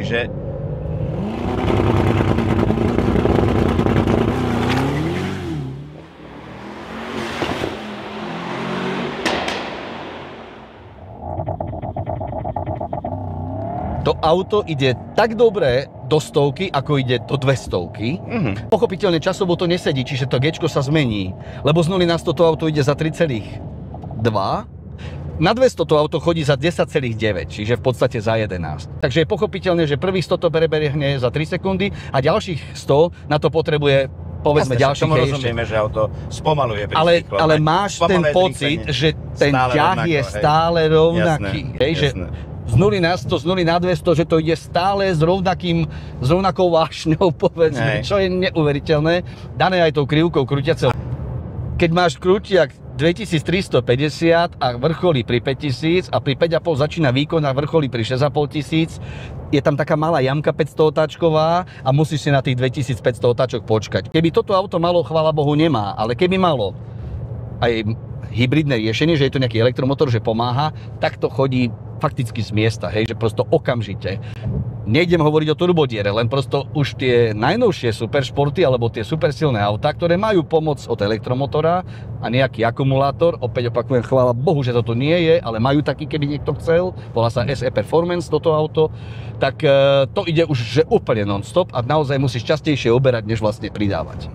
čiže to auto ide tak dobre do 100, ako ide do 200. Pochopiteľne časovo to nesedí, čiže to G-čko sa zmení, lebo z 0 na 100 to auto ide za 3,2. Na 200 to auto chodí za 10,9, čiže v podstate za 11. Takže je pochopiteľné, že prvých 100 to prebehne za 3 sekundy a ďalších 100 na to potrebuje povedzme ďalších tomu rozumieme, že auto spomaluje pri cykle. Ale máš ten pocit, že ten ťah je stále rovnaký. Z 0 na 100, z 0 na 200, že to ide stále s rovnakou vášňou, povedzme, čo je neuveriteľné, dané aj tou krivkou krúťacou. Keď máš krútiak 2350 a vrcholí pri 5000 a pri 5,5 začína výkon a vrcholí pri 6500, je tam taká malá jamka 500 otáčková a musíš si na tých 2500 otáčok počkať. Keby toto auto malo, chvála Bohu, nemá, ale keby malo aj hybridné riešenie, že je to nejaký elektromotor, že pomáha, tak to chodí fakticky z miesta, hej, že prosto okamžite. Nejdem hovoriť o turbodiere, len prosto už tie najnovšie superšporty alebo tie supersilné autá, ktoré majú pomoc od elektromotora a nejaký akumulátor, opäť opakujem, chvála Bohu, že toto nie je, ale majú taký, keby niekto chcel, volá sa SE Performance toto auto, tak to ide už že úplne non-stop a naozaj musíš častejšie oberať, než vlastne pridávať.